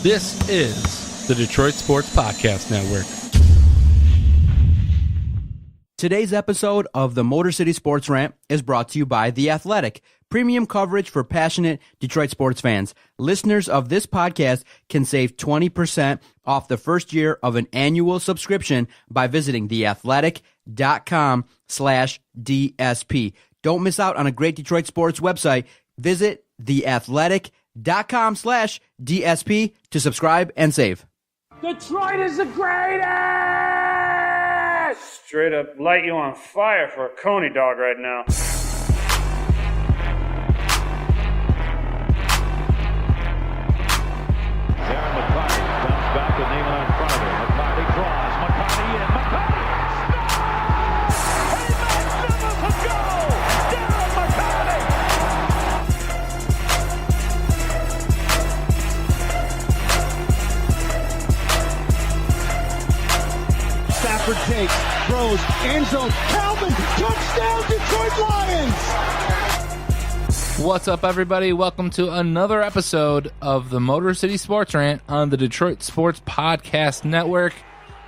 This is the Detroit Sports Podcast Network. Today's episode of the Motor City Sports Rant is brought to you by The Athletic, premium coverage for passionate Detroit sports fans. Listeners of this podcast can save 20% off the first year of an annual subscription by visiting theathletic.com/DSP. Don't miss out on a great Detroit sports website. Visit theathletic.com/DSP to subscribe and save. Detroit is the greatest! Straight up light you on fire for a Coney dog right now. Aaron McCarty comes back with Neiman in front of him. McCarty draws. McCarty in. McCarty scores! He makes it a goal! Darren McCarty! Stafford takes, throws, end zone, Calvin, touchdown, Detroit Lions! What's up, everybody? Welcome to another episode of the Motor City Sports Rant on the Detroit Sports Podcast Network.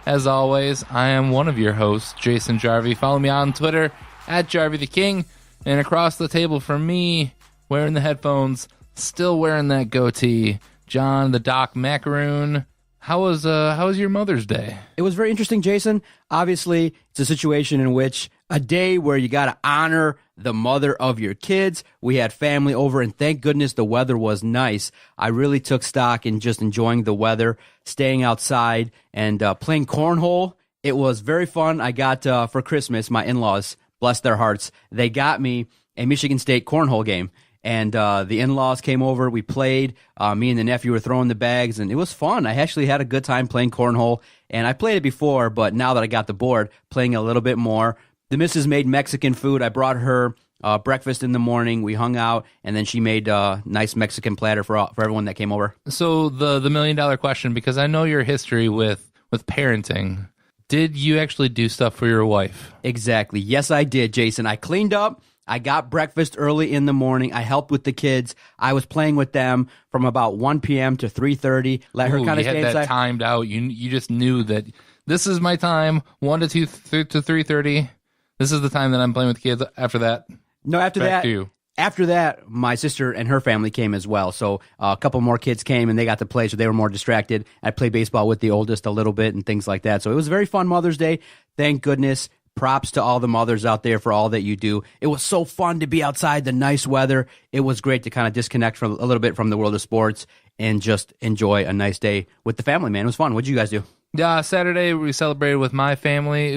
As always, I am one of your hosts, Jason Jarvie. Follow me on Twitter at Jarvie the King. And across the table from me, wearing the headphones, still wearing that goatee, John the Doc Macaroon. How was your Mother's Day? It was very interesting, Jason. Obviously, it's a situation in which a day where you got to honor the mother of your kids. We had family over, and thank goodness the weather was nice. I really took stock in just enjoying the weather, staying outside, and playing cornhole. It was very fun. I got, for Christmas, my in-laws, bless their hearts, they got me a Michigan State cornhole game. And the in-laws came over, we played, me and the nephew were throwing the bags, and it was fun. I actually had a good time playing cornhole, and I played it before, but now that I got the board, playing a little bit more. The missus made Mexican food. I brought her breakfast in the morning. We hung out, and then she made a nice Mexican platter for everyone that came over. So the million-dollar question, because I know your history with parenting, did you actually do stuff for your wife? Exactly. Yes, I did, Jason. I cleaned up. I got breakfast early in the morning. I helped with the kids. I was playing with them from about 1 p.m. to 3:30. Let her kind of stay inside. You had that timed out. You just knew that this is my time, 1 to 2 to 3:30. This is the time that I'm playing with the kids. After that, no, after back that, to you. After that, my sister and her family came as well. So a couple more kids came, and they got to play, so they were more distracted. I played baseball with the oldest a little bit and things like that. So it was a very fun Mother's Day. Thank goodness. Props to all the mothers out there for all that you do. It was so fun to be outside, the nice weather. It was great to kind of disconnect from a little bit from the world of sports and just enjoy a nice day with the family, man. It was fun. What did you guys do? Yeah, Saturday we celebrated with my family.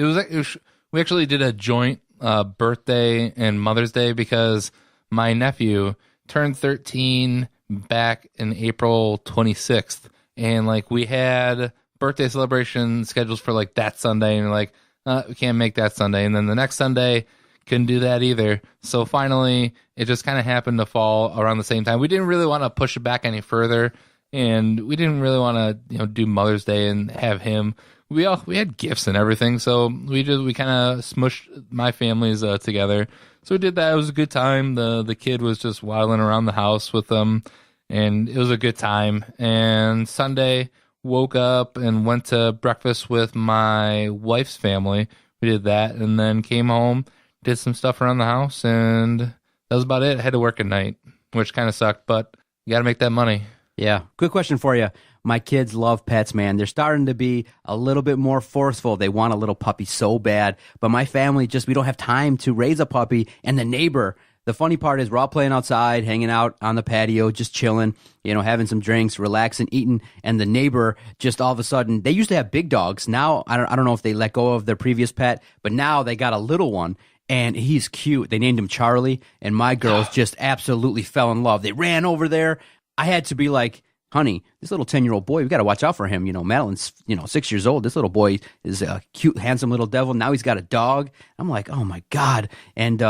We actually did a joint birthday and Mother's Day because my nephew turned 13 back in April 26th. And like we had birthday celebration schedules for like that Sunday, and like, we can't make that Sunday. And then the next Sunday, couldn't do that either. So finally, it just kind of happened to fall around the same time. We didn't really want to push it back any further, and we didn't really want to, do Mother's Day and have him. We had gifts and everything, so we kind of smushed my families together. So we did that. It was a good time. The kid was just waddling around the house with them, and it was a good time. And Sunday, woke up and went to breakfast with my wife's family. We did that, and then came home, did some stuff around the house, and that was about it. I had to work at night, which kind of sucked, but you got to make that money. Yeah. Quick question for you. My kids love pets, man. They're starting to be a little bit more forceful. They want a little puppy so bad, but my family we don't have time to raise a puppy. And the neighbor, the funny part is we're all playing outside, hanging out on the patio, just chilling, having some drinks, relaxing, eating. And the neighbor just all of a sudden, they used to have big dogs. Now, I don't know if they let go of their previous pet, but now they got a little one. And he's cute. They named him Charlie. And my girls just absolutely fell in love. They ran over there. I had to be like, honey, this little 10-year-old boy, we got to watch out for him. Madeline's, 6 years old. This little boy is a cute, handsome little devil. Now he's got a dog. I'm like, oh my God. And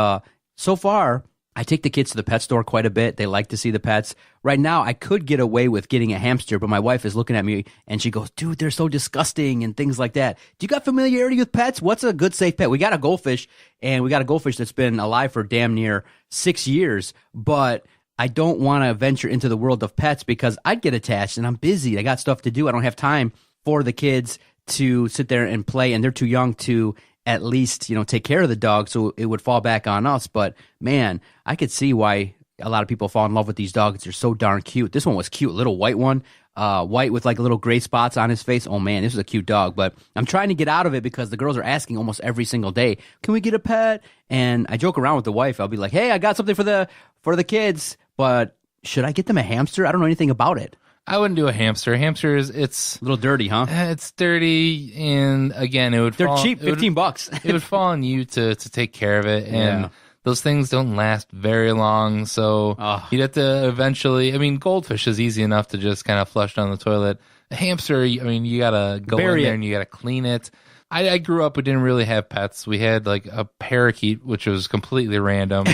so far, I take the kids to the pet store quite a bit. They like to see the pets. Right now, I could get away with getting a hamster, but my wife is looking at me and she goes, dude, they're so disgusting and things like that. Do you got familiarity with pets? What's a good, safe pet? We got a goldfish, and we got a goldfish that's been alive for damn near 6 years, but I don't want to venture into the world of pets because I'd get attached and I'm busy. I got stuff to do. I don't have time for the kids to sit there and play, and they're too young to at least, take care of the dog. So it would fall back on us. But man, I could see why a lot of people fall in love with these dogs. They're so darn cute. This one was cute, little white one, white with like little gray spots on his face. Oh man, this is a cute dog. But I'm trying to get out of it because the girls are asking almost every single day, can we get a pet? And I joke around with the wife. I'll be like, hey, I got something for the kids, but should I get them a hamster? I don't know anything about it. I wouldn't do a hamster. Hamsters, it's A little dirty, huh? it's dirty, and again, They're cheap, $15. It would fall on you to take care of it, and Yeah. those things don't last very long. So you'd have to eventually. I mean, goldfish is easy enough to just kind of flush down the toilet. A hamster, I mean, you gotta go Bury in there it. and you gotta clean it. I grew up. We didn't really have pets. We had like a parakeet, which was completely random.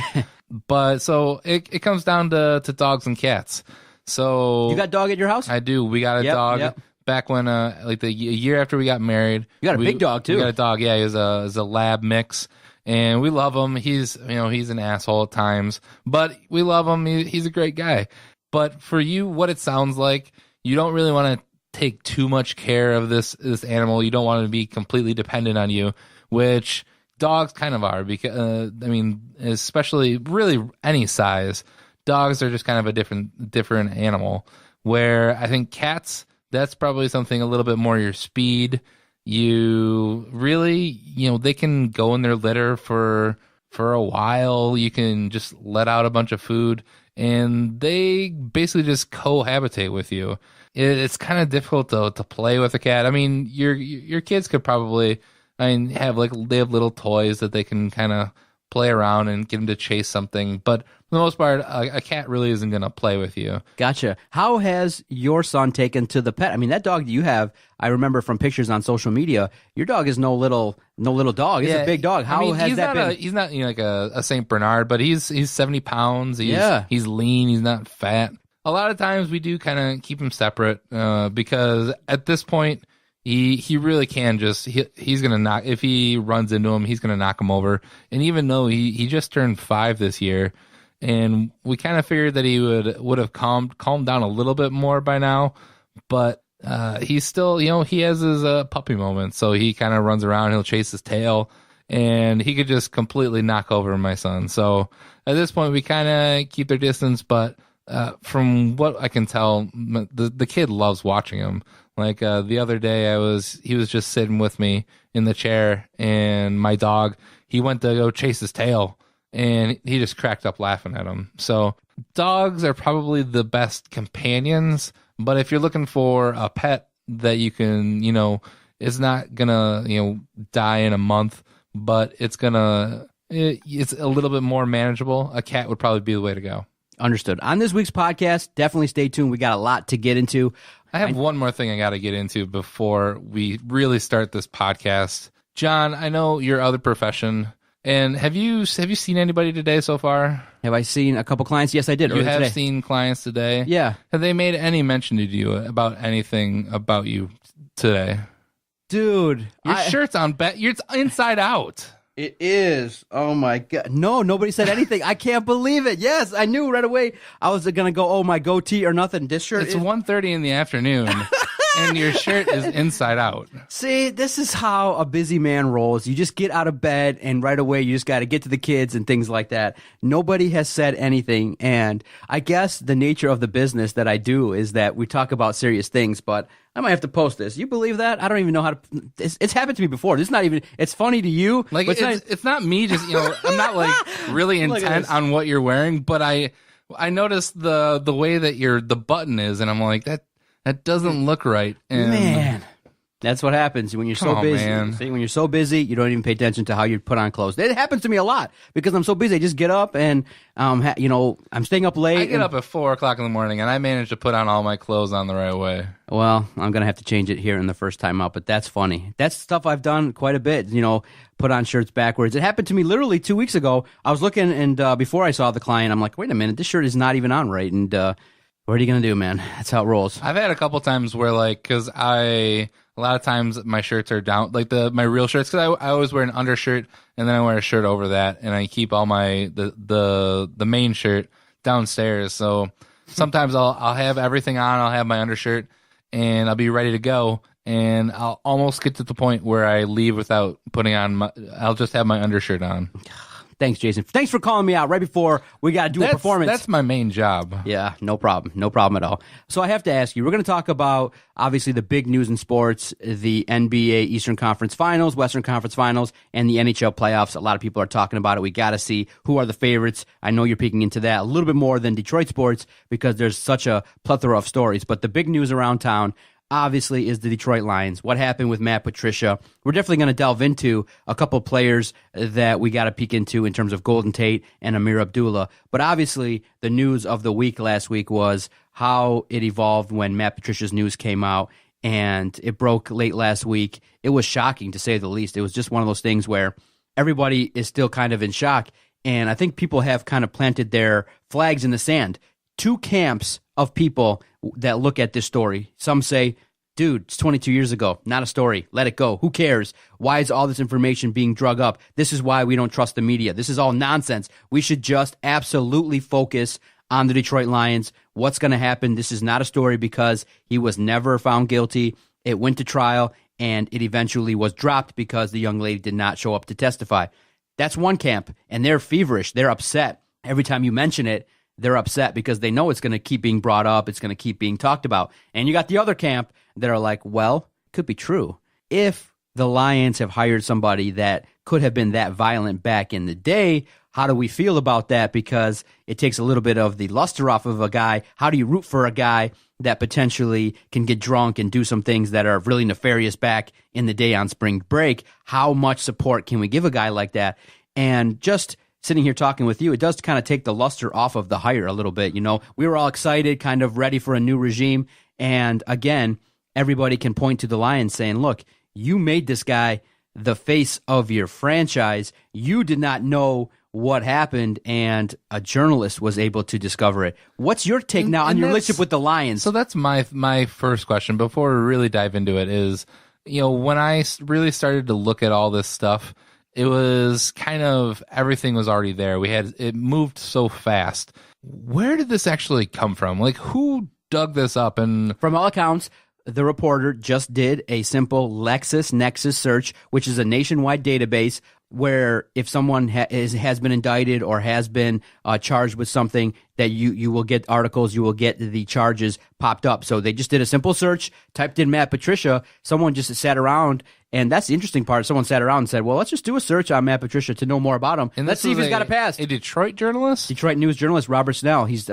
But so it comes down to dogs and cats. So You got a dog at your house? I do. We got a Yep, dog yep. back when, like a year after we got married. You got a big dog, too. We got a dog. Yeah, he's a lab mix, and we love him. He's he's an asshole at times, but we love him. He's a great guy. But for you, what it sounds like, you don't really want to take too much care of this animal. You don't want to be completely dependent on you, which dogs kind of are. Because I mean, especially really any size. Dogs are just kind of a different animal, where I think cats, that's probably something a little bit more your speed. You really, they can go in their litter for a while. You can just let out a bunch of food, and they basically just cohabitate with you. It's kind of difficult to play with a cat. I mean, your kids could probably, have they have little toys that they can kind of play around and get them to chase something, but for the most part, a cat really isn't going to play with you. Gotcha. How has your son taken to the pet? I mean, that dog that you have, I remember from pictures on social media, your dog is no little dog. It's a big dog. How has that been? He's not like a Saint Bernard, but he's 70 pounds. He's lean. He's not fat. A lot of times we do kind of keep him separate because at this point, he really can just he's gonna knock, if he runs into him, he's gonna knock him over. And even though he just turned 5 this year, and we kind of figured that he would have calmed down a little bit more by now, but he's still, he has his puppy moments. So he kind of runs around, he'll chase his tail, and he could just completely knock over my son. So at this point, we kind of keep their distance, but from what I can tell, the kid loves watching him. Like the other day, he was just sitting with me in the chair, and my dog, he went to go chase his tail, and he just cracked up laughing at him. So dogs are probably the best companions, but if you're looking for a pet that you can, it's not gonna, die in a month, but it's a little bit more manageable, a cat would probably be the way to go. Understood. On this week's podcast, definitely stay tuned. We got a lot to get into. I have one more thing I got to get into before we really start this podcast. John, I know your other profession, and have you seen anybody today so far? Have I seen a couple clients? Yes, I did. You earlier have today. seen clients today? Yeah. Have they made any mention to you about anything about you today? Dude. Your shirt's on, you're inside out. It is. Oh my God. No, nobody said anything. I can't believe it. Yes, I knew right away I was going to go, oh, my goatee or nothing. This shirt It's is 1:30 in the afternoon, and your shirt is inside out. See, this is how a busy man rolls. You just get out of bed, and right away you just got to get to the kids and things like that. Nobody has said anything, and I guess the nature of the business that I do is that we talk about serious things, but I might have to post this. You believe that? I don't even know how to. It's happened to me before. This is not even. It's funny to you. Like but it's not me. Just I'm not like really Look at intent this. on what you're wearing, but I noticed the way that the button is, and I'm like that doesn't look right. And Man, that's what happens when you're so Come on, busy. man. See, when you're so busy, you don't even pay attention to how you put on clothes. It happens to me a lot because I'm so busy. I just get up and I'm staying up late. I get up at 4:00 in the morning, and I manage to put on all my clothes on the right way. Well, I'm gonna have to change it here in the first time out, but that's funny. That's stuff I've done quite a bit. Put on shirts backwards. It happened to me literally 2 weeks ago. I was looking, and before I saw the client, I'm like, wait a minute, this shirt is not even on right. And what are you gonna do, man? That's how it rolls. I've had a couple times where because a lot of times my shirts are down, like my real shirts, because I always wear an undershirt and then I wear a shirt over that, and I keep all my the main shirt downstairs. So sometimes I'll have everything on. I'll have my undershirt, and I'll be ready to go. And I'll almost get to the point where I leave without putting on I'll just have my undershirt on. Thanks, Jason. Thanks for calling me out right before we got to do a performance. That's my main job. Yeah, no problem. No problem at all. So I have to ask you, we're going to talk about, obviously, the big news in sports, the NBA Eastern Conference Finals, Western Conference Finals, and the NHL playoffs. A lot of people are talking about it. We got to see who are the favorites. I know you're peeking into that a little bit more than Detroit sports because there's such a plethora of stories. But the big news around town, obviously, is the Detroit Lions. What happened with Matt Patricia? We're definitely going to delve into a couple of players that we got to peek into in terms of Golden Tate and Amir Abdullah. But obviously, the news of the week last week was how it evolved when Matt Patricia's news came out, and it broke late last week. It was shocking, to say the least. It was just one of those things where everybody is still kind of in shock, and I think people have kind of planted their flags in the sand. Two camps of people that look at this story. Some say, dude, it's 22 years ago. Not a story. Let it go. Who cares? Why is all this information being drug up? This is why we don't trust the media. This is all nonsense. We should just absolutely focus on the Detroit Lions. What's going to happen? This is not a story because he was never found guilty. It went to trial, and it eventually was dropped because the young lady did not show up to testify. That's one camp, and they're feverish. They're upset. Every time you mention it, they're upset because they know it's going to keep being brought up. It's going to keep being talked about. And you got the other camp that are like, well, it could be true. If the Lions have hired somebody that could have been that violent back in the day, how do we feel about that? Because it takes a little bit of the luster off of a guy. How do you root for a guy that potentially can get drunk and do some things that are really nefarious back in the day on spring break? How much support can we give a guy like that? And just sitting here talking with you, it does kind of take the luster off of the hire a little bit. You know, we were all excited, kind of ready for a new regime. And again, everybody can point to the Lions saying, look, you made this guy the face of your franchise. You did not know what happened, and a journalist was able to discover it. What's your take now on your relationship with the Lions? So that's my first question before we really dive into it is, you know, when I really started to look at all this stuff, it was kind of everything was already there. It moved so fast. Where did this actually come from? Like, who dug this up? And from all accounts, the reporter just did a simple LexisNexis search, which is a nationwide database where if someone has been indicted or has been charged with something, that you will get articles, you will get the charges popped up. So they just did a simple search, typed in Matt Patricia. Someone just sat around, and that's the interesting part. Someone sat around and said, well, let's just do a search on Matt Patricia to know more about him. And let's see if he's got a past. A Detroit journalist? Detroit news journalist, Robert Snell. He's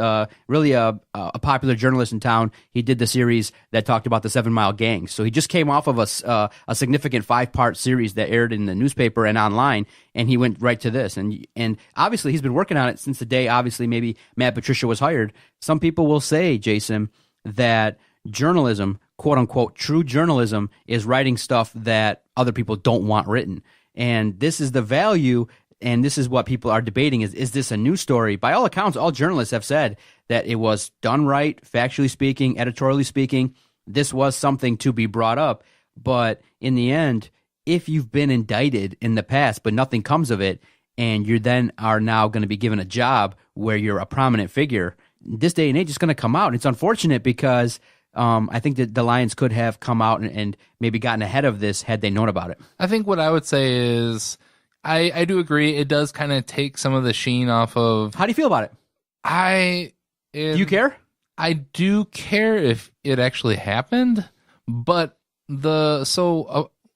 really a popular journalist in town. He did the series that talked about the 7 Mile Gang. So he just came off of a significant 5-part series that aired in the newspaper and online, and he went right to this. And obviously he's been working on it since the day, obviously, maybe Matt Patricia was hired. Some people will say, Jason, that journalism, quote unquote, true journalism, is writing stuff that other people don't want written. And this is the value, and this is what people are debating is this a news story? By all accounts, all journalists have said that it was done right, factually speaking, editorially speaking. This was something to be brought up. But in the end, if you've been indicted in the past, but nothing comes of it, and you then are now going to be given a job where you're a prominent figure, this day and age is going to come out. And it's unfortunate because I think that the Lions could have come out and maybe gotten ahead of this had they known about it. I think what I would say is I do agree. It does kind of take some of the sheen off of. How do you feel about it? Do you care? I do care if it actually happened, but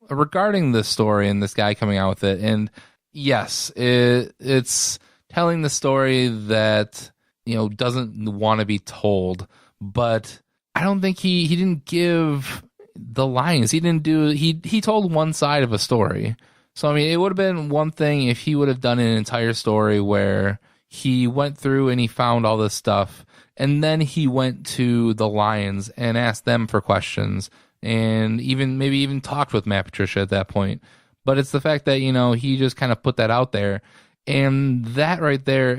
regarding this story and this guy coming out with it, and yes, it's telling the story that, you know, doesn't want to be told, but I don't think he didn't give the Lions. He told one side of a story. So, I mean, it would have been one thing if he would have done an entire story where he went through and he found all this stuff, and then he went to the Lions and asked them for questions, and maybe even talked with Matt Patricia at that point. But it's the fact that, you know, he just kind of put that out there, and that right there,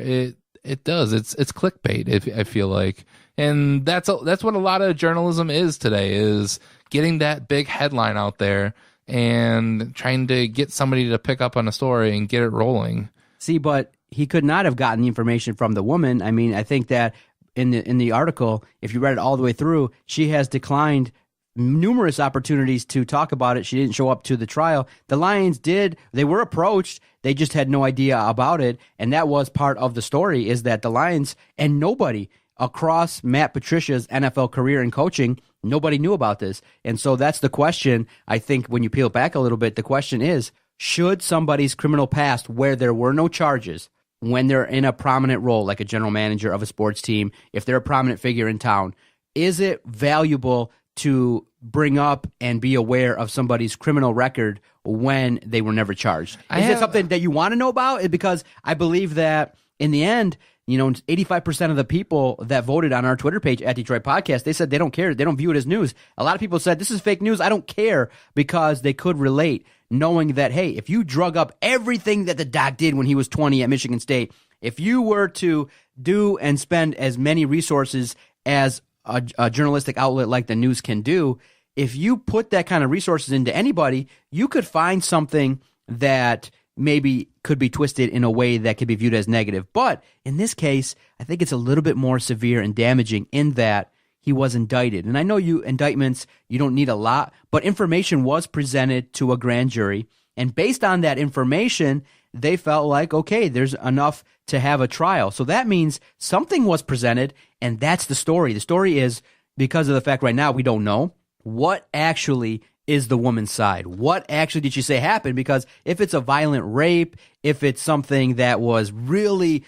it does. It's clickbait, I feel like. And that's what a lot of journalism is today, is getting that big headline out there and trying to get somebody to pick up on a story and get it rolling. See, but he could not have gotten the information from the woman. I mean, I think that in the article, if you read it all the way through, she has declined numerous opportunities to talk about it. She didn't show up to the trial. The Lions they were approached. They just had no idea about it. And that was part of the story, is that the Lions and nobody across Matt Patricia's NFL career and coaching, nobody knew about this. And so that's the question. I think when you peel back a little bit, the question is, should somebody's criminal past where there were no charges, when they're in a prominent role, like a general manager of a sports team, if they're a prominent figure in town, is it valuable to bring up and be aware of somebody's criminal record when they were never charged? Is it something that you want to know about? Because I believe that in the end, 85% of the people that voted on our Twitter page at Detroit Podcast, they said they don't care. They don't view it as news. A lot of people said, this is fake news. I don't care, because they could relate, knowing that, hey, if you drug up everything that the doc did when he was 20 at Michigan State, if you were to do and spend as many resources as a journalistic outlet like the news can do, if you put that kind of resources into anybody, you could find something that maybe could be twisted in a way that could be viewed as negative. But in this case, I think it's a little bit more severe and damaging in that he was indicted. And I know indictments, you don't need a lot, but information was presented to a grand jury. And based on that information, they felt like, okay, there's enough to have a trial. So that means something was presented, and that's the story. The story is, because of the fact right now we don't know what actually is the woman's side. What actually did she say happened? Because if it's a violent rape, if it's something that was really,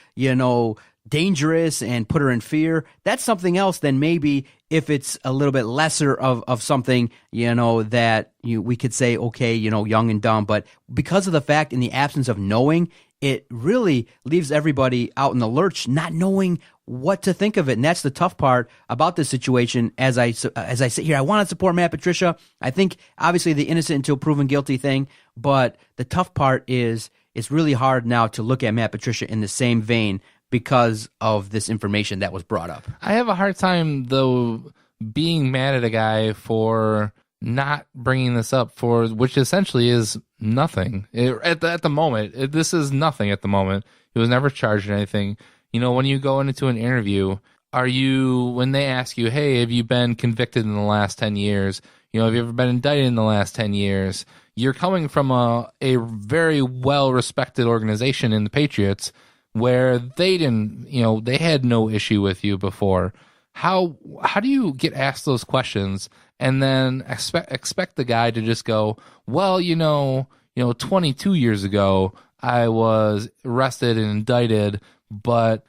dangerous and put her in fear, that's something else than maybe if it's a little bit lesser of something, that we could say, okay, young and dumb. But because of the fact, in the absence of knowing, it really leaves everybody out in the lurch, not knowing what to think of it. And that's the tough part about this situation. As I sit here, I want to support Matt Patricia. I think obviously the innocent until proven guilty thing, but the tough part is it's really hard now to look at Matt Patricia in the same vein because of this information that was brought up. I have a hard time, though, being mad at a guy for not bringing this up, for which essentially is nothing. At the moment, this is nothing at the moment. He was never charged or anything. When you go into an interview, when they ask you, hey, have you been convicted in the last 10 years? Have you ever been indicted in the last 10 years? You're coming from a very well-respected organization in the Patriots where they didn't, they had no issue with you before. How do you get asked those questions and then expect the guy to just go, well, 22 years ago I was arrested and indicted, but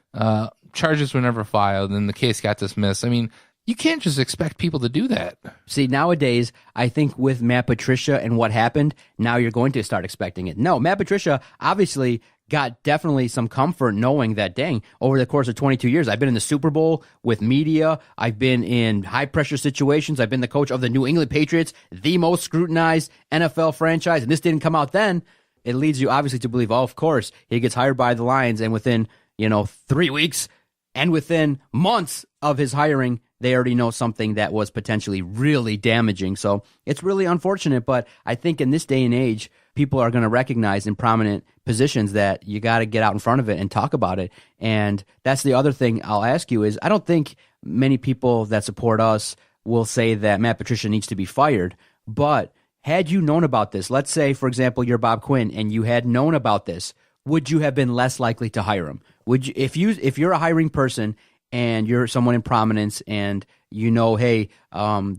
charges were never filed and the case got dismissed. I mean, you can't just expect people to do that. See, nowadays, I think with Matt Patricia and what happened, now you're going to start expecting it. No, Matt Patricia obviously got definitely some comfort knowing that, dang, over the course of 22 years, I've been in the Super Bowl with media. I've been in high-pressure situations. I've been the coach of the New England Patriots, the most scrutinized NFL franchise, and this didn't come out then. It leads you obviously to believe, oh, of course, he gets hired by the Lions, and within 3 weeks and within months of his hiring, they already know something that was potentially really damaging. So it's really unfortunate, but I think in this day and age, people are going to recognize in prominent positions that you got to get out in front of it and talk about it. And that's the other thing I'll ask you is, I don't think many people that support us will say that Matt Patricia needs to be fired, but had you known about this, let's say, for example, you're Bob Quinn and you had known about this, would you have been less likely to hire him? Would you, if you're a hiring person and you're someone in prominence and hey,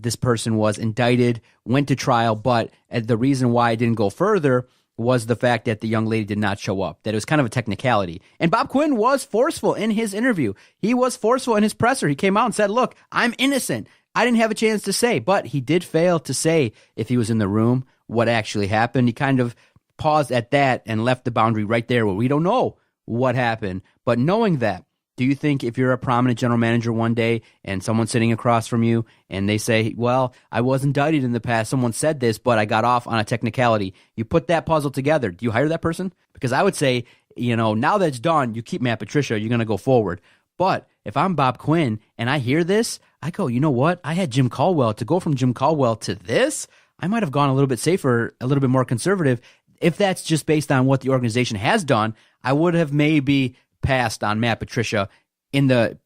this person was indicted, went to trial, but the reason why it didn't go further was the fact that the young lady did not show up, that it was kind of a technicality. And Bob Quinn was forceful in his interview. He was forceful in his presser. He came out and said, look, I'm innocent. I didn't have a chance to say, but he did fail to say, if he was in the room, what actually happened. He kind of paused at that and left the boundary right there where we don't know what happened. But knowing that, do you think if you're a prominent general manager one day and someone's sitting across from you and they say, well, I was indicted in the past, someone said this, but I got off on a technicality, you put that puzzle together, do you hire that person? Because I would say, now that it's done, you keep Matt Patricia, you're going to go forward. But if I'm Bob Quinn and I hear this, I go, you know what? I had Jim Caldwell. To go from Jim Caldwell to this, I might have gone a little bit safer, a little bit more conservative. if that's just based on what the organization has done, I would have maybe passed on Matt Patricia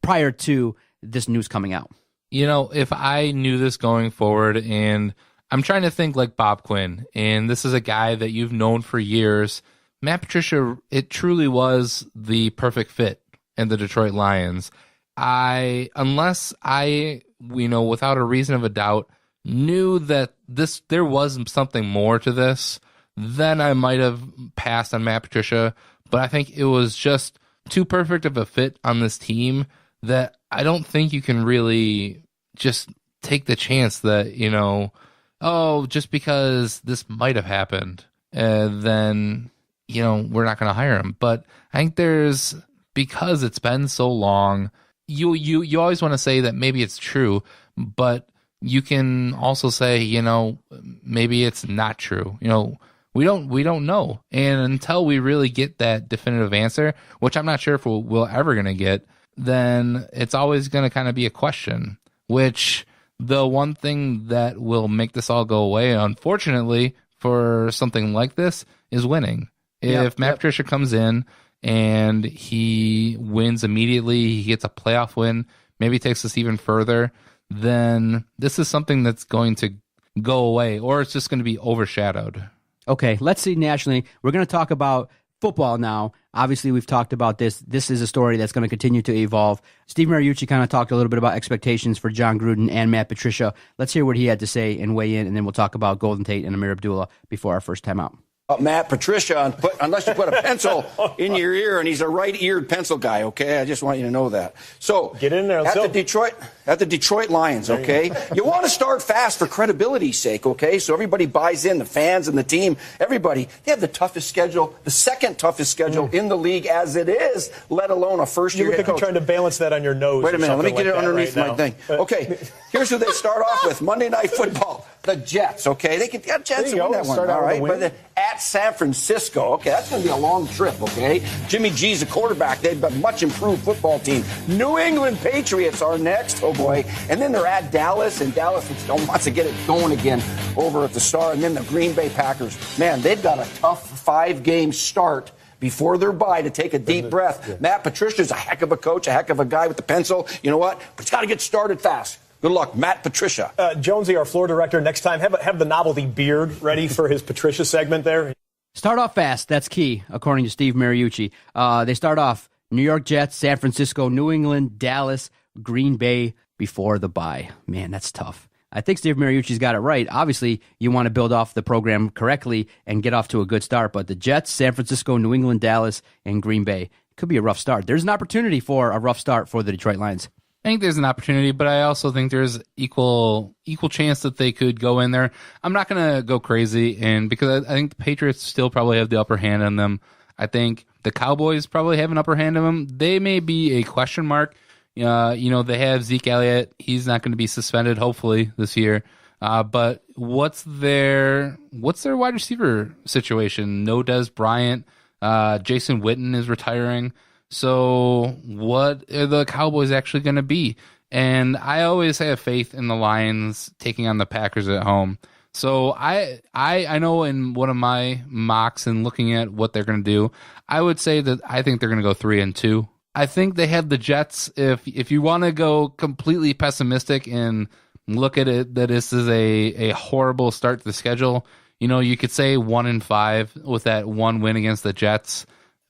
prior to this news coming out. If I knew this going forward, and I'm trying to think like Bob Quinn, and this is a guy that you've known for years, Matt Patricia, it truly was the perfect fit in the Detroit Lions. Unless I, without a reason of a doubt, knew that there was something more to this, then I might have passed on Matt Patricia. But I think it was just too perfect of a fit on this team that I don't think you can really just take the chance that, just because this might have happened, then, we're not going to hire him. But I think because it's been so long, you always want to say that maybe it's true, but you can also say, maybe it's not true. We don't know. And until we really get that definitive answer, which I'm not sure if we're ever going to get, then it's always going to kind of be a question, which the one thing that will make this all go away, unfortunately, for something like this is winning. If Matt Patricia comes in and he wins immediately, he gets a playoff win, maybe takes us even further, then this is something that's going to go away, or it's just going to be overshadowed. Okay, let's see nationally. We're going to talk about football now. Obviously, we've talked about this. This is a story that's going to continue to evolve. Steve Mariucci kind of talked a little bit about expectations for John Gruden and Matt Patricia. Let's hear what he had to say and weigh in, and then we'll talk about Golden Tate and Amir Abdullah before our first time out. Matt Patricia, unless you put a pencil in your ear, and he's a right-eared pencil guy, okay? I just want you to know that. So get in there. At the Detroit Lions, okay? You want to start fast for credibility's sake, okay? So everybody buys in, the fans and the team, everybody. They have the toughest schedule, the second toughest schedule in the league as it is, let alone a first-year head coach. You look like you're trying to balance that on your nose. Wait a minute, let me get it underneath my thing. Right Okay, here's who they start off with. Monday Night Football. The Jets, okay? They got a chance to win that one, all right? But at San Francisco, okay, that's going to be a long trip, okay? Jimmy G's a quarterback. They've got a much improved football team. New England Patriots are next, oh boy. And then they're at Dallas, and Dallas wants to get it going again over at the Star. And then the Green Bay Packers. Man, they've got a tough 5-game start before their bye to take a deep breath. Yeah. Matt Patricia's a heck of a coach, a heck of a guy with the pencil. You know what? But he's got to get started fast. Good luck, Matt Patricia. Jonesy, our floor director, next time, have the novelty beard ready for his Patricia segment there. Start off fast. That's key, according to Steve Mariucci. They start off New York Jets, San Francisco, New England, Dallas, Green Bay before the bye. Man, that's tough. I think Steve Mariucci's got it right. Obviously, you want to build off the program correctly and get off to a good start. But the Jets, San Francisco, New England, Dallas, and Green Bay could be a rough start. There's an opportunity for a rough start for the Detroit Lions. I think there's an opportunity, but I also think there's equal chance that they could go in there. I'm not going to go crazy, and because I think the Patriots still probably have the upper hand on them. I think the Cowboys probably have an upper hand on them. They may be a question mark. They have Zeke Elliott. He's not going to be suspended, hopefully, this year. But what's their wide receiver situation? No Dez Bryant. Jason Witten is retiring. So what are the Cowboys actually going to be? And I always have faith in the Lions taking on the Packers at home. So I know in one of my mocks and looking at what they're going to do, I would say that I think they're going to go 3-2. I think they have the Jets. If you want to go completely pessimistic and look at it that this is a horrible start to the schedule, you could say 1-5 with that one win against the Jets.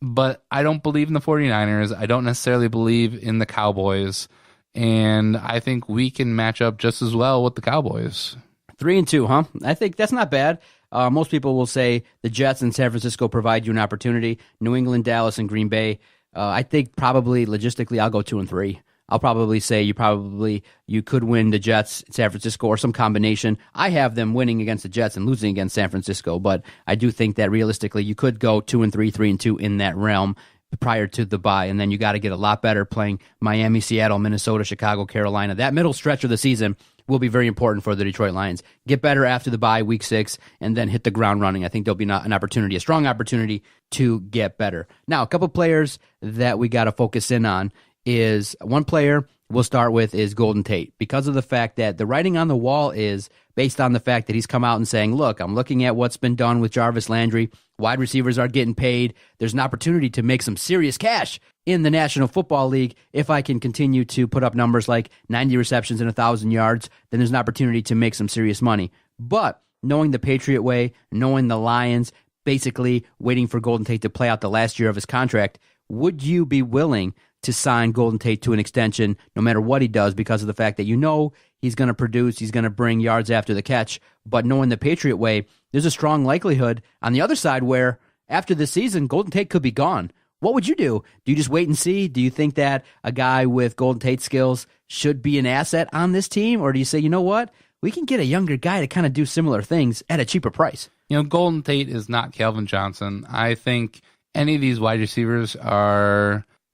But I don't believe in the 49ers. I don't necessarily believe in the Cowboys. And I think we can match up just as well with the Cowboys. 3-2, huh? I think that's not bad. Most people will say the Jets and San Francisco provide you an opportunity. New England, Dallas, and Green Bay. I think probably logistically I'll go 2-3. I'll probably say you could win the Jets, San Francisco, or some combination. I have them winning against the Jets and losing against San Francisco, but I do think that realistically you could go 2-3, 3-2 in that realm prior to the bye, and then you got to get a lot better playing Miami, Seattle, Minnesota, Chicago, Carolina. That middle stretch of the season will be very important for the Detroit Lions. Get better after the bye, week 6, and then hit the ground running. I think there'll be a strong opportunity to get better. Now, a couple players that we got to focus in on is one player we'll start with is Golden Tate, because of the fact that the writing on the wall is based on the fact that he's come out and saying, look, I'm looking at what's been done with Jarvis Landry. Wide receivers are getting paid. There's an opportunity to make some serious cash in the National Football League. If I can continue to put up numbers like 90 receptions and 1,000 yards, then there's an opportunity to make some serious money. But knowing the Patriot way, knowing the Lions, basically waiting for Golden Tate to play out the last year of his contract, would you be willing to sign Golden Tate to an extension no matter what he does, because of the fact that he's going to produce, he's going to bring yards after the catch, but knowing the Patriot way, there's a strong likelihood on the other side where after this season, Golden Tate could be gone. What would you do? Do you just wait and see? Do you think that a guy with Golden Tate skills should be an asset on this team? Or do you say, you know what? We can get a younger guy to kind of do similar things at a cheaper price. Golden Tate is not Calvin Johnson. I think any of these wide receivers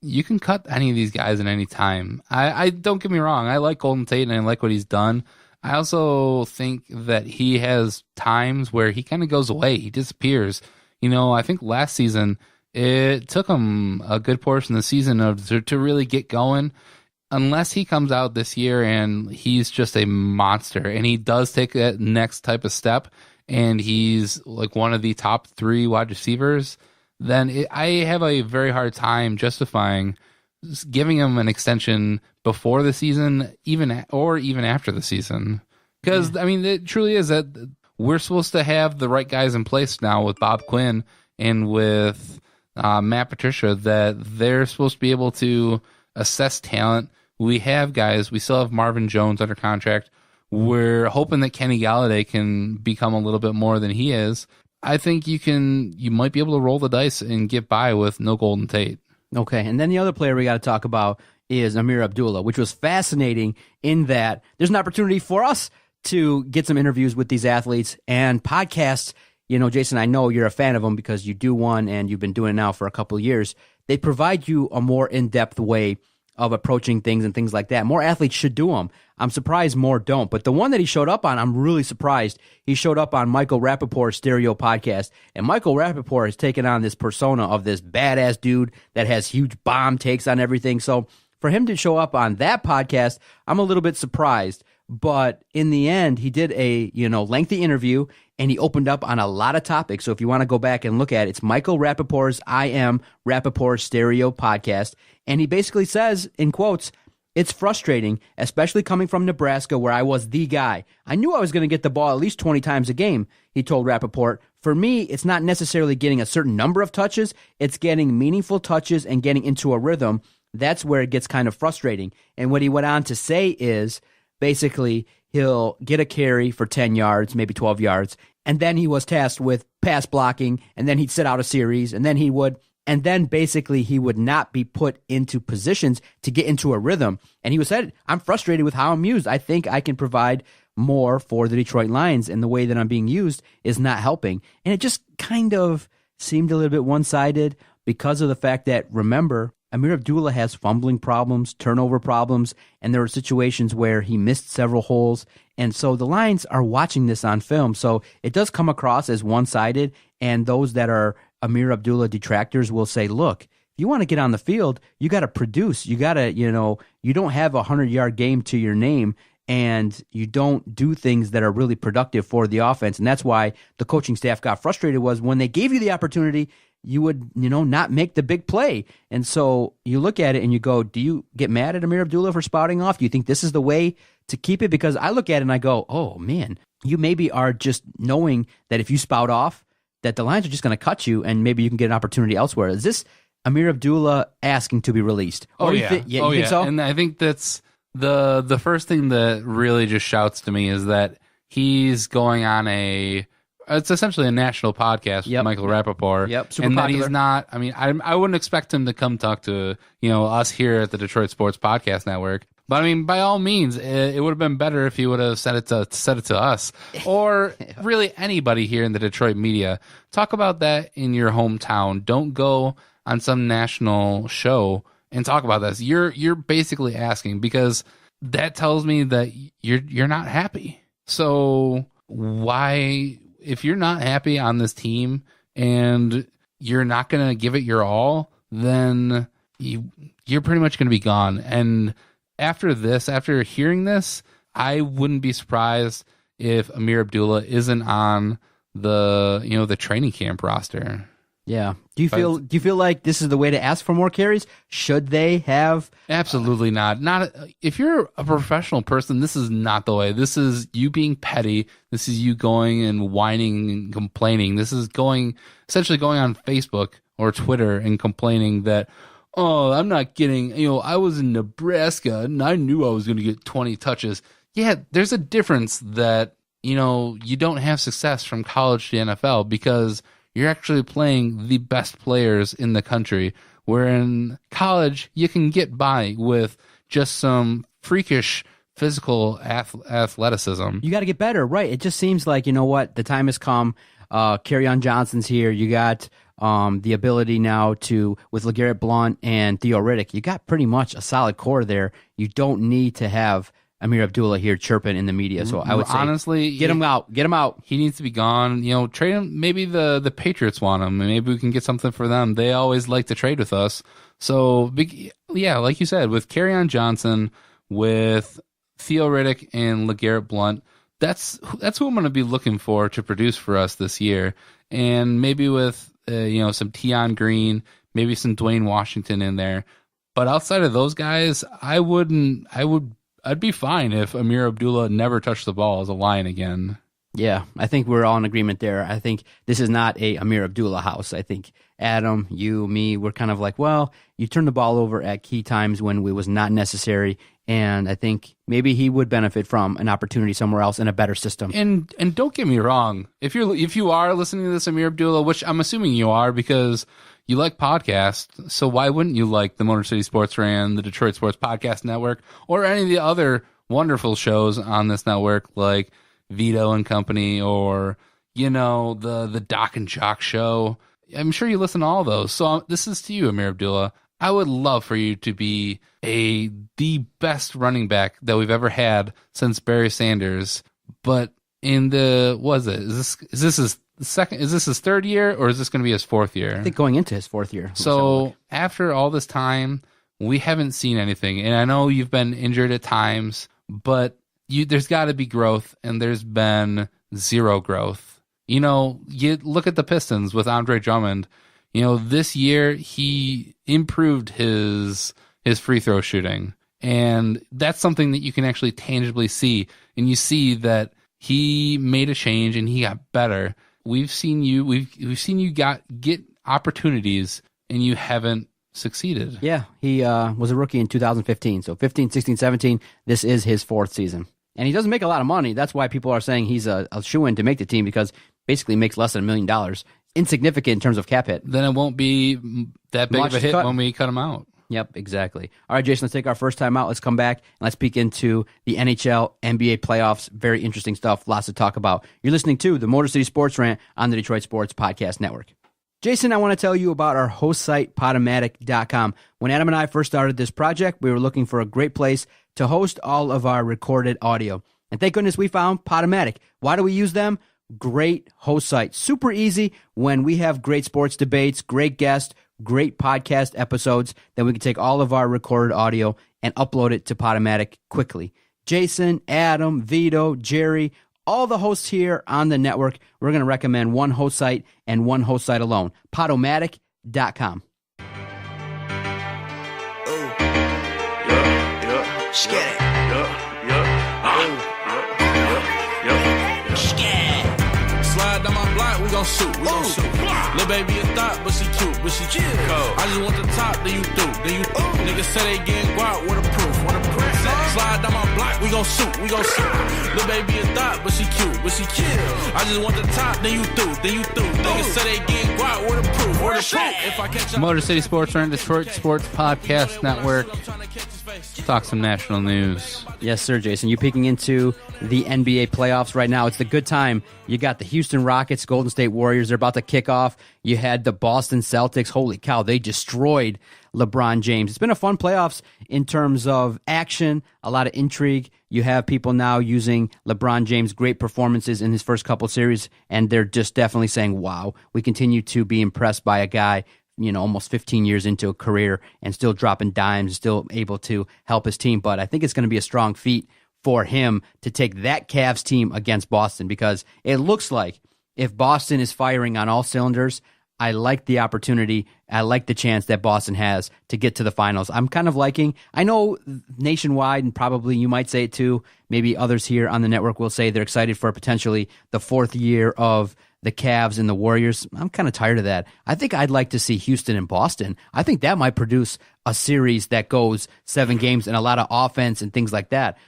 you can cut any of these guys at any time. I don't get me wrong. I like Golden Tate and I like what he's done. I also think that he has times where he kind of goes away. He disappears. I think last season it took him a good portion of the season to really get going. Unless he comes out this year and he's just a monster and he does take that next type of step and he's like one of the top 3 wide receivers, then I have a very hard time justifying giving him an extension before the season, even after the season. Because, it truly is that we're supposed to have the right guys in place now with Bob Quinn and with Matt Patricia, that they're supposed to be able to assess talent. We have guys. We still have Marvin Jones under contract. We're hoping that Kenny Galladay can become a little bit more than he is. I think you might be able to roll the dice and get by with no Golden Tate. Okay, and then the other player we got to talk about is Amir Abdullah, which was fascinating in that there's an opportunity for us to get some interviews with these athletes and podcasts. Jason, I know you're a fan of them because you do one and you've been doing it now for a couple of years. They provide you a more in-depth way of approaching things and things like that. More athletes should do them. I'm surprised more don't. But the one that he showed up on, I'm really surprised. He showed up on Michael Rappaport's Stereo podcast. And Michael Rappaport has taken on this persona of this badass dude that has huge bomb takes on everything. So for him to show up on that podcast, I'm a little bit surprised. But in the end, he did a lengthy interview and he opened up on a lot of topics. So if you want to go back and look at it, it's Michael Rappaport's I Am Rappaport Stereo podcast. And he basically says, in quotes, "It's frustrating, especially coming from Nebraska where I was the guy. I knew I was going to get the ball at least 20 times a game," he told Rappaport. "For me, it's not necessarily getting a certain number of touches. It's getting meaningful touches and getting into a rhythm. That's where it gets kind of frustrating." And what he went on to say is, basically, he'll get a carry for 10 yards, maybe 12 yards, and then he was tasked with pass blocking, and then he'd sit out a series, and then basically he would not be put into positions to get into a rhythm. And he said, "I'm frustrated with how I'm used. I think I can provide more for the Detroit Lions, and the way that I'm being used is not helping." And it just kind of seemed a little bit one-sided because of the fact that, remember, Amir Abdullah has fumbling problems, turnover problems, and there were situations where he missed several holes. And so the Lions are watching this on film. So it does come across as one-sided, and those that are Amir Abdullah detractors will say, look, if you want to get on the field, you got to produce. You got to, you don't have a 100-yard game to your name, and you don't do things that are really productive for the offense. And that's why the coaching staff got frustrated, was when they gave you the opportunity, you would, not make the big play. And so you look at it and you go, do you get mad at Amir Abdullah for spouting off? Do you think this is the way to keep it? Because I look at it and I go, oh man, you maybe are just knowing that if you spout off, that the Lions are just going to cut you and maybe you can get an opportunity elsewhere. Is this Amir Abdullah asking to be released? Or you think so? And I think that's the first thing that really just shouts to me is that he's going on it's essentially a national podcast with Michael Rappaport. Yep, super and popular. that he's not, I wouldn't expect him to come talk to, us here at the Detroit Sports Podcast Network. But by all means, it would have been better if he would have said it to us, or really anybody here in the Detroit media. Talk about that in your hometown. Don't go on some national show and talk about this. You're basically asking, because that tells me that you're not happy. So why, if you're not happy on this team and you're not going to give it your all, then you're pretty much going to be gone. And after hearing this, I wouldn't be surprised if Amir Abdullah isn't on the training camp roster. Yeah. Do you feel like this is the way to ask for more carries? Should they have? Absolutely not. Not if you're a professional person. This is not the way. This is you being petty. This is you going and whining and complaining. This is essentially going on Facebook or Twitter and complaining that, oh, I'm not getting. I was in Nebraska and I knew I was going to get 20 touches. Yeah, there's a difference that you don't have success from college to NFL because you're actually playing the best players in the country, where in college you can get by with just some freakish physical athleticism. You got to get better, right? It just seems like, the time has come. Kerryon Johnson's here. You got the ability now with LeGarrette Blount and Theo Riddick, you got pretty much a solid core there. You don't need to have Amir Abdullah here chirping in the media. So I would say, honestly, get him out. He needs to be gone. Trade him. Maybe the Patriots want him, and maybe we can get something for them. They always like to trade with us. So yeah, like you said, with Kerryon Johnson, with Theo Riddick and LeGarrette Blount, that's who I'm going to be looking for to produce for us this year. And maybe with some Tion Green, maybe some Dwayne Washington in there. But outside of those guys, I'd be fine if Amir Abdullah never touched the ball as a Lion again. Yeah, I think we're all in agreement there. I think this is not a Amir Abdullah house. I think Adam, you, me, we're kind of like, well, you turn the ball over at key times when it was not necessary, and I think maybe he would benefit from an opportunity somewhere else in a better system. And don't get me wrong, if you are listening to this Amir Abdullah, which I'm assuming you are because you like podcasts, so why wouldn't you like the Motor City Sports Rant, the Detroit Sports Podcast Network, or any of the other wonderful shows on this network like Vito and Company, or the Doc and Jock Show? I'm sure you listen to all those. So this is to you, Amir Abdullah. I would love for you to be the best running back that we've ever had since Barry Sanders. But in is this his third year, or is this going to be his fourth year? I think going into his fourth year. So after all this time, we haven't seen anything. And I know you've been injured at times, but there's got to be growth, and there's been zero growth. You look at the Pistons with Andre Drummond. This year he improved his free throw shooting, and that's something that you can actually tangibly see. And you see that he made a change and he got better. We've seen you get opportunities, and you haven't succeeded. Yeah, he was a rookie in 2015. So 15, 16, 17, this is his fourth season. And he doesn't make a lot of money. That's why people are saying he's a shoo-in to make the team, because basically makes less than $1 million. Insignificant in terms of cap hit. Then it won't be that big of a hit when we cut him out. Yep, exactly. All right, Jason, let's take our first time out. Let's come back and let's peek into the NHL, NBA playoffs. Very interesting stuff. Lots to talk about. You're listening to the Motor City Sports Rant on the Detroit Sports Podcast Network. Jason, I want to tell you about our host site, Podomatic.com. When Adam and I first started this project, we were looking for a great place to host all of our recorded audio. And thank goodness we found Podomatic. Why do we use them? Great host site. Super easy when we have great sports debates, great guests, great podcast episodes. Then we can take all of our recorded audio and upload it to Podomatic quickly. Jason, Adam, Vito, Jerry, all the hosts here on the network, we're going to recommend one host site and one host site alone. Podomatic.com. Slide down my block, we gon' shoot. Lil' baby a thought, but she cute, but she chill. I just want the top, then you do. Niggas say they getting guap, what a proof. Slide down my block, we gon' shoot. Lil' baby a thought, but she cute, but she chill. I just want the top, then you do. Niggas say they getting guap, what a proof. If I catch Motor City Sports Rant, Detroit Sports Podcast Network. Talk some national news. Yes, sir, Jason. You're peeking into the NBA playoffs right now. It's the good time. You got the Houston Rockets, Golden State Warriors. They're about to kick off. You had the Boston Celtics. Holy cow, they destroyed LeBron James. It's been a fun playoffs in terms of action, a lot of intrigue. You have people now using LeBron James' great performances in his first couple series, and they're just definitely saying, wow, we continue to be impressed by a guy almost 15 years into a career and still dropping dimes, still able to help his team. But I think it's going to be a strong feat for him to take that Cavs team against Boston, because it looks like if Boston is firing on all cylinders, I like the opportunity. I like the chance that Boston has to get to the finals. I'm kind of liking, I know nationwide, and probably you might say it too, maybe others here on the network will say they're excited for potentially the fourth year of the Cavs and the Warriors. I'm kind of tired of that. I think I'd like to see Houston and Boston. I think that might produce a series that goes 7 games and a lot of offense and things like that.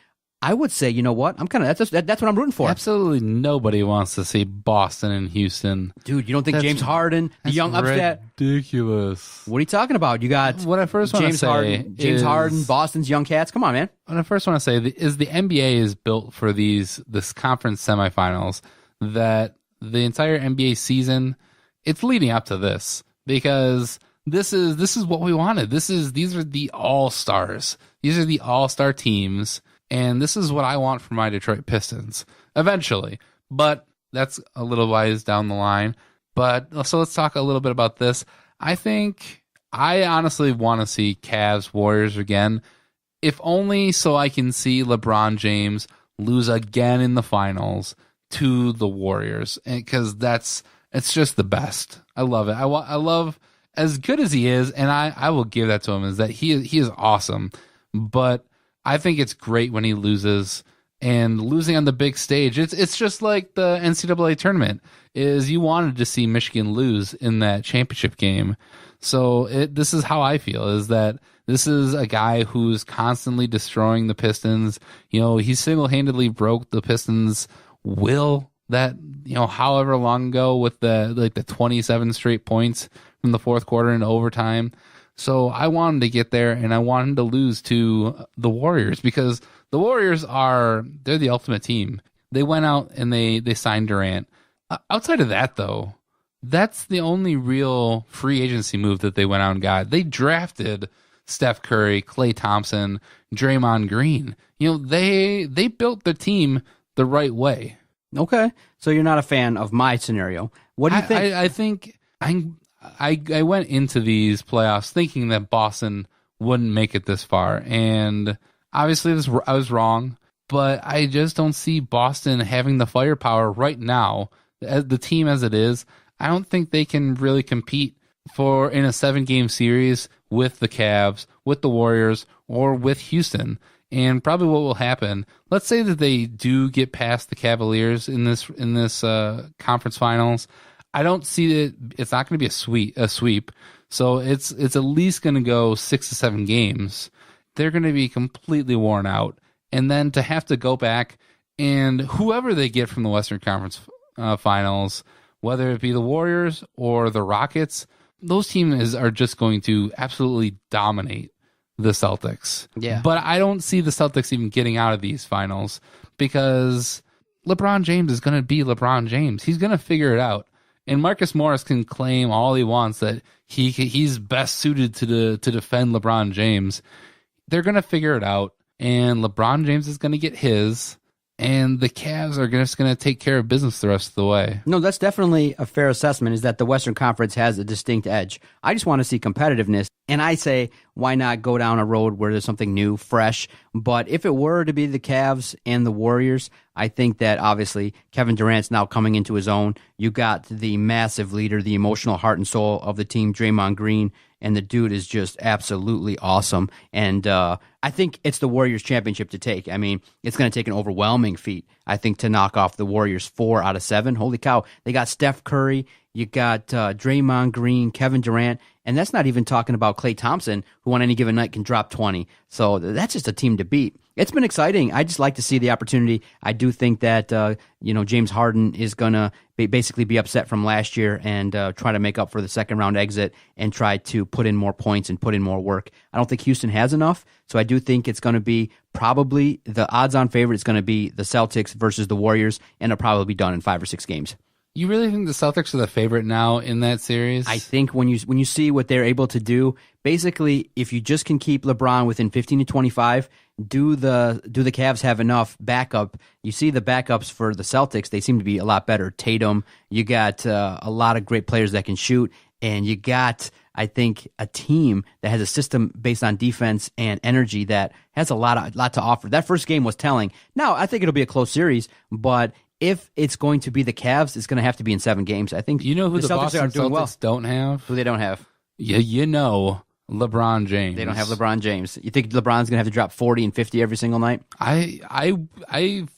I would say, you know what? That's what I'm rooting for. Absolutely nobody wants to see Boston and Houston. Dude, you don't think James Harden, the young upstart? Ridiculous. What are you talking about? You got what I first want to say James Harden, Boston's young cats. Come on, man. What I first want to say is the NBA is built for this conference semifinals, that the entire NBA season, it's leading up to this, because this is what we wanted. These are the all-stars. These are the all-star teams. And this is what I want for my Detroit Pistons eventually. But that's a little ways down the line. But so let's talk a little bit about this. I honestly want to see Cavs Warriors again, if only so I can see LeBron James lose again in the finals to the Warriors, because it's just the best. I love it. I love, as good as he is, and I will give that to him, is that he is awesome. But I think it's great when he loses, and losing on the big stage. It's just like the NCAA tournament. Is you wanted to see Michigan lose in that championship game. So this is how I feel, is that this is a guy who's constantly destroying the Pistons. He single-handedly broke the Pistons' will that, however long ago, with the 27 straight points from the fourth quarter into overtime. So I want him to get there, and I want him to lose to the Warriors, because the Warriors they're the ultimate team. They went out and they signed Durant. Outside of that, though, that's the only real free agency move that they went out and got. They drafted Steph Curry, Klay Thompson, Draymond Green. They built the team the right way. Okay, so you're not a fan of my scenario. What do you think? I think I went into these playoffs thinking that Boston wouldn't make it this far, and obviously I was wrong, but I just don't see Boston having the firepower right now. The team as it is, I don't think they can really compete in a 7-game series with the Cavs, with the Warriors, or with Houston. And probably what will happen, let's say that they do get past the Cavaliers in this conference finals. I don't see that it's not going to be a sweep. So it's at least going to go 6 to 7 games. They're going to be completely worn out. And then to have to go back, and whoever they get from the Western Conference finals, whether it be the Warriors or the Rockets, those teams are just going to absolutely dominate the Celtics. Yeah. But I don't see the Celtics even getting out of these finals, because LeBron James is going to be LeBron James. He's going to figure it out. And Marcus Morris can claim all he wants that he's best suited to defend LeBron James. They're going to figure it out, and LeBron James is going to get his, and the Cavs are just going to take care of business the rest of the way. No, that's definitely a fair assessment, is that the Western Conference has a distinct edge. I just want to see competitiveness, and I say, why not go down a road where there's something new, fresh? But if it were to be the Cavs and the Warriors, I think that obviously Kevin Durant's now coming into his own. You got the massive leader, the emotional heart and soul of the team, Draymond Green, and the dude is just absolutely awesome. And I think it's the Warriors championship to take. I mean, it's going to take an overwhelming feat, I think, to knock off the Warriors 4 out of 7. Holy cow. They got Steph Curry, you got Draymond Green, Kevin Durant, and that's not even talking about Klay Thompson, who on any given night can drop 20. So that's just a team to beat. It's been exciting. I just like to see the opportunity. I do think that James Harden is going to basically be upset from last year and try to make up for the second round exit and try to put in more points and put in more work. I don't think Houston has enough, so I do think it's going to be probably the odds-on favorite is going to be the Celtics versus the Warriors, and it'll probably be done in 5 or 6 games. You really think the Celtics are the favorite now in that series? I think when you see what they're able to do, basically, if you just can keep LeBron within 15 to 25, do the Cavs have enough backup? You see the backups for the Celtics, they seem to be a lot better. Tatum, you got a lot of great players that can shoot, and you got I think a team that has a system based on defense and energy that has a lot to offer. That first game was telling. Now, I think it'll be a close series, but if it's going to be the Cavs, it's going to have to be in 7 games. I think you know who the Celtics Boston are doing Celtics don't have? Who they don't have? Yeah, LeBron James. They don't have LeBron James. You think LeBron's going to have to drop 40 and 50 every single night? I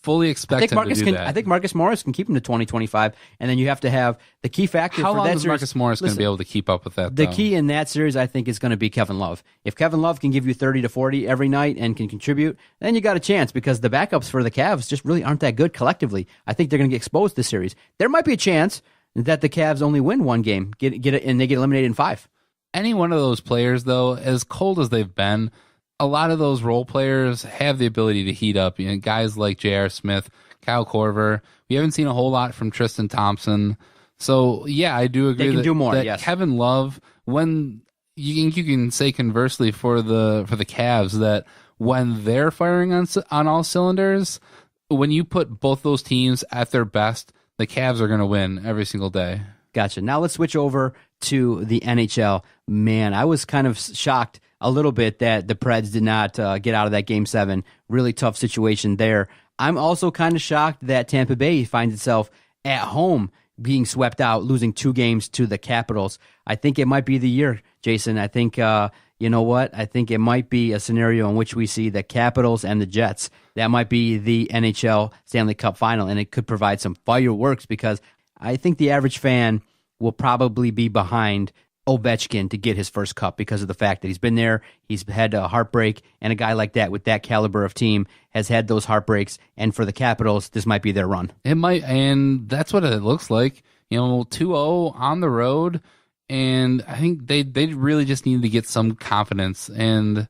fully expect him to do that. I think Marcus Morris can keep him to 20-25, and then you have to have the key factor How for long that is series. Marcus Morris going to be able to keep up with that, The though? key in that series, I think, is going to be Kevin Love. If Kevin Love can give you 30 to 40 every night and can contribute, then you got a chance, because the backups for the Cavs just really aren't that good collectively. I think they're going to get exposed this series. There might be a chance that the Cavs only win 1 game, get it, and they get eliminated in 5. Any one of those players, though, as cold as they've been, a lot of those role players have the ability to heat up. You know, guys like J.R. Smith, Kyle Korver. We haven't seen a whole lot from Tristan Thompson. So, yeah, I do agree They can do more, that yes. Kevin Love, when you can say conversely for the Cavs that when they're firing on all cylinders, when you put both those teams at their best, the Cavs are going to win every single day. Gotcha. Now let's switch over to the NHL. Man, I was kind of shocked a little bit that the Preds did not get out of that Game 7. Really tough situation there. I'm also kind of shocked that Tampa Bay finds itself at home being swept out, losing 2 games to the Capitals. I think it might be the year, Jason. I think, you know what? I think it might be a scenario in which we see the Capitals and the Jets. That might be the NHL Stanley Cup final, and it could provide some fireworks, because I think the average fan will probably be behind Ovechkin to get his first cup because of the fact that he's been there, he's had a heartbreak, and a guy like that with that caliber of team has had those heartbreaks, and for the Capitals, this might be their run. It might, and that's what it looks like. 2-0 on the road, and I think they really just need to get some confidence and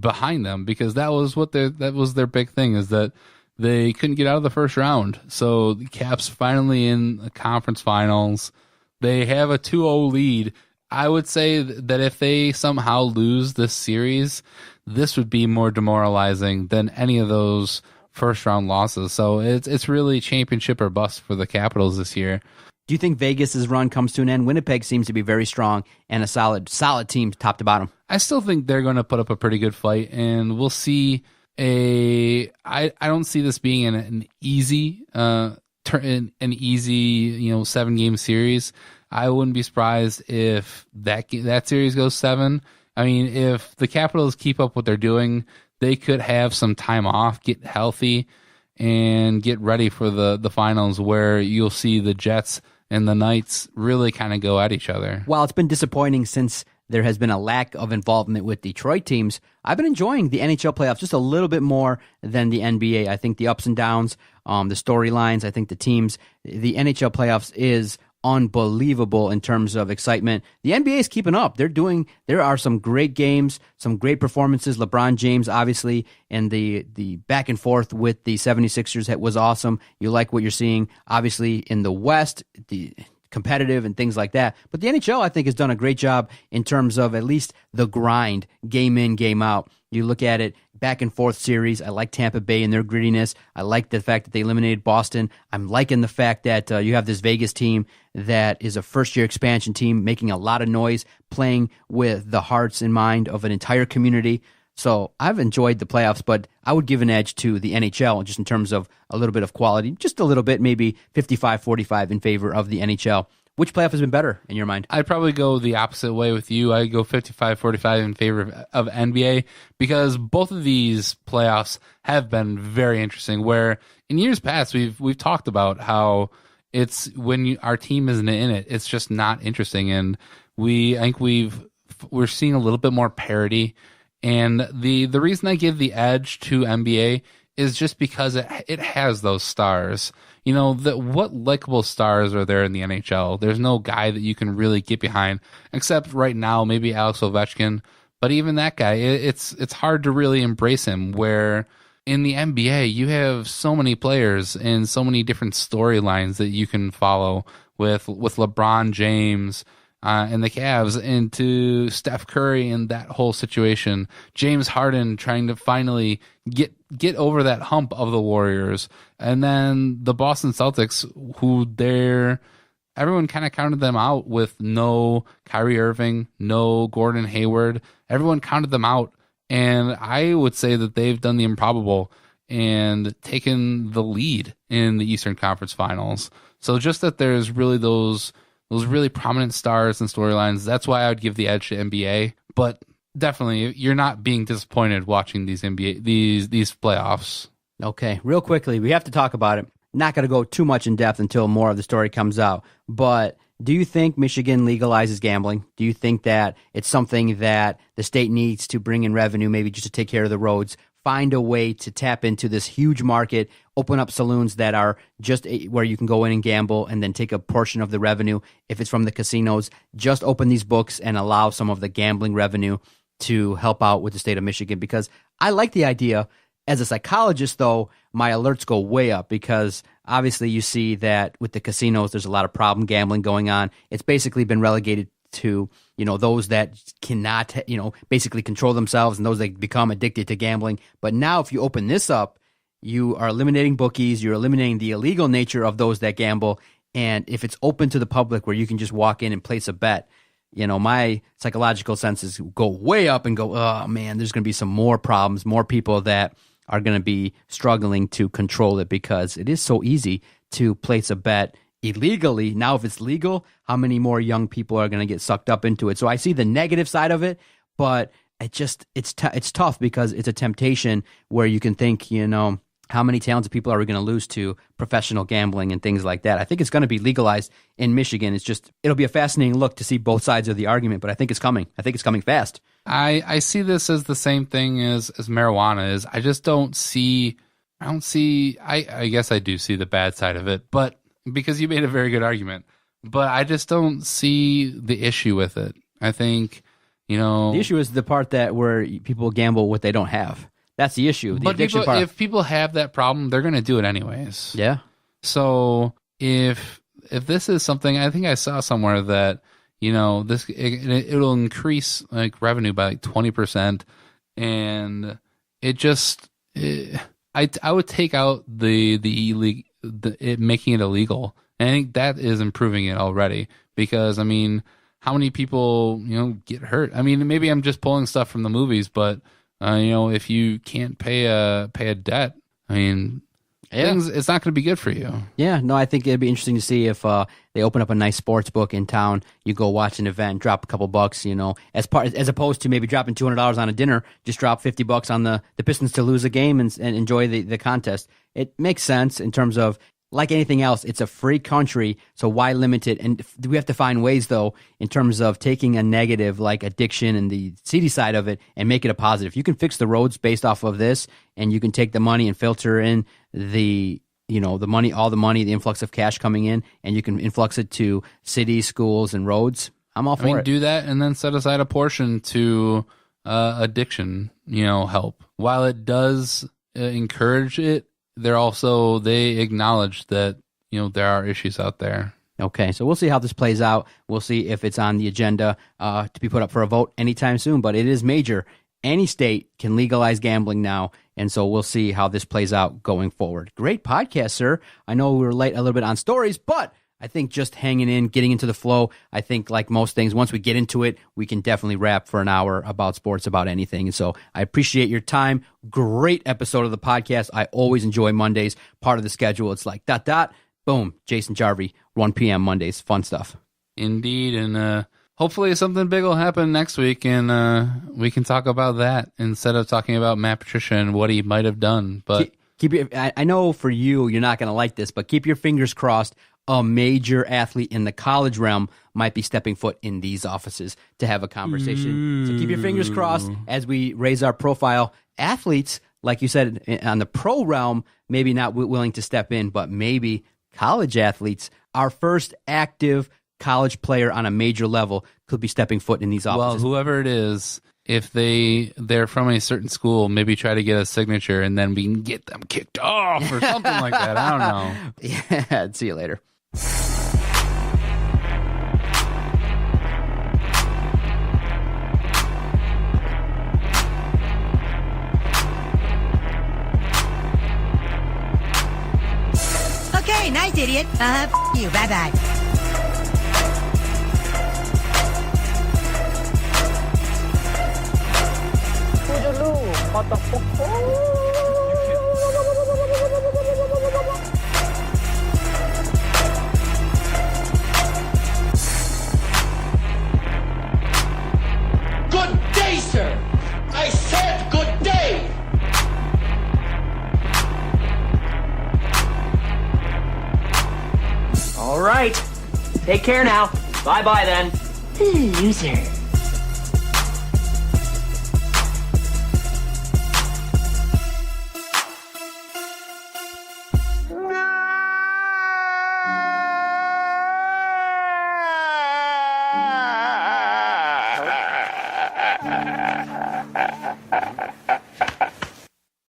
behind them, because that was their big thing, is that they couldn't get out of the first round. So the Caps finally in the conference finals. They have a 2-0 lead. I would say that if they somehow lose this series, this would be more demoralizing than any of those first round losses. So it's really championship or bust for the Capitals this year. Do you think Vegas's run comes to an end? Winnipeg seems to be very strong and a solid team top to bottom. I still think they're going to put up a pretty good fight, and we'll see I don't see this being an easy 7-game series. I wouldn't be surprised if that series goes 7. I mean, if the Capitals keep up what they're doing, they could have some time off, get healthy, and get ready for the finals, where you'll see the Jets and the Knights really kind of go at each other. While it's been disappointing since there has been a lack of involvement with Detroit teams, I've been enjoying the NHL playoffs just a little bit more than the NBA. I think the ups and downs, the storylines, I think the teams, the NHL playoffs is unbelievable in terms of excitement. The NBA is keeping up. There are some great games, some great performances. LeBron James, obviously, and the back and forth with the 76ers was awesome. You like what you're seeing, obviously, in the West, the competitive and things like that. But the NHL, I think, has done a great job in terms of at least the grind, game in, game out. You look at it, back and forth series. I like Tampa Bay and their grittiness. I like the fact that they eliminated Boston. I'm liking the fact that you have this Vegas team that is a first-year expansion team making a lot of noise, playing with the hearts and mind of an entire community. So I've enjoyed the playoffs, but I would give an edge to the NHL just in terms of a little bit of quality, just a little bit, maybe 55-45 in favor of the NHL. Which playoff has been better in your mind? I'd probably go the opposite way with you. I'd go 55-45 in favor of NBA, because both of these playoffs have been very interesting, where in years past we've talked about how it's when our team isn't in it, it's just not interesting, and I think we're seeing a little bit more parity. And the reason I give the edge to NBA is just because it has those stars. What likable stars are there in the NHL? There's no guy that you can really get behind, except right now maybe Alex Ovechkin. But even that guy, it's hard to really embrace him. Where in the NBA, you have so many players and so many different storylines that you can follow with LeBron James and the Cavs, into Steph Curry and that whole situation. James Harden trying to finally get over that hump of the Warriors. And then the Boston Celtics, who everyone kind of counted them out with no Kyrie Irving, no Gordon Hayward. Everyone counted them out. And I would say that they've done the improbable and taken the lead in the Eastern Conference Finals. So just that there's really those really prominent stars and storylines, that's why I would give the edge to NBA. But definitely, you're not being disappointed watching these playoffs. Okay, real quickly, we have to talk about it. Not going to go too much in depth until more of the story comes out. But do you think Michigan legalizes gambling? Do you think that it's something that the state needs to bring in revenue, maybe just to take care of the roads, find a way to tap into this huge market, open up saloons that are just where you can go in and gamble and then take a portion of the revenue if it's from the casinos, just open these books and allow some of the gambling revenue to help out with the state of Michigan? Because I like the idea. As a psychologist, though, my alerts go way up because obviously you see that with the casinos, there's a lot of problem gambling going on. It's basically been relegated to, those that cannot, basically control themselves and those that become addicted to gambling. But now if you open this up, you are eliminating bookies, you're eliminating the illegal nature of those that gamble. And if it's open to the public where you can just walk in and place a bet, my psychological senses go way up and go, oh man, there's going to be some more problems, more people that are going to be struggling to control it because it is so easy to place a bet illegally. Now, if it's legal, how many more young people are going to get sucked up into it? So I see the negative side of it, but it's tough because it's a temptation where you can think, how many talented people are we going to lose to professional gambling and things like that? I think it's going to be legalized in Michigan. It'll be a fascinating look to see both sides of the argument, but I think it's coming. I think it's coming fast. I see this as the same thing as marijuana is. I just don't see, I guess I do see the bad side of it, but because you made a very good argument, but I just don't see the issue with it. I think, the issue is the part that where people gamble what they don't have. That's the issue. The addiction part. If people have that problem, they're going to do it anyways. Yeah. So if this is something, I think I saw somewhere that, it'll increase like revenue by like 20%, and I would take out it making it illegal. And I think that is improving it already because how many people get hurt? Maybe I'm just pulling stuff from the movies, but if you can't pay a debt, it's not going to be good for you. Yeah, no, I think it'd be interesting to see if they open up a nice sports book in town. You go watch an event, drop a couple bucks, as opposed to maybe dropping $200 on a dinner, just drop $50 on the Pistons to lose a game and enjoy the contest. It makes sense in terms of, like anything else, it's a free country, so why limit it? And we have to find ways, though, in terms of taking a negative like addiction and the seedy side of it and make it a positive. You can fix the roads based off of this, and you can take the money and filter in the money, all the money, the influx of cash coming in, and you can influx it to cities, schools, and roads. I'm all for it. Do that and then set aside a portion to addiction, help. While it does encourage it, they acknowledge that, there are issues out there. Okay, so we'll see how this plays out. We'll see if it's on the agenda to be put up for a vote anytime soon, but it is major. Any state can legalize gambling now, and so we'll see how this plays out going forward. Great podcast, sir. I know we were late a little bit on stories, but I think just hanging in, getting into the flow, I think like most things, once we get into it, we can definitely rap for an hour about sports, about anything. And so I appreciate your time. Great episode of the podcast. I always enjoy Mondays. Part of the schedule, it's like ... boom, Jason Jarvie, 1 p.m. Mondays. Fun stuff. Indeed. And hopefully something big will happen next week, and we can talk about that instead of talking about Matt Patricia and what he might have done. But I know for you, you're not going to like this, but keep your fingers crossed. A major athlete in the college realm might be stepping foot in these offices to have a conversation. So keep your fingers crossed as we raise our profile. Athletes, like you said, on the pro realm, maybe not willing to step in, but maybe college athletes, our first active college player on a major level could be stepping foot in these offices. Well, whoever it is, if they're from a certain school, maybe try to get a signature and then we can get them kicked off or something like that. I don't know. Yeah, see you later. Okay, nice idiot. You. Bye-bye. Good day, sir. I said good day. All right. Take care now. Bye-bye then. Loser.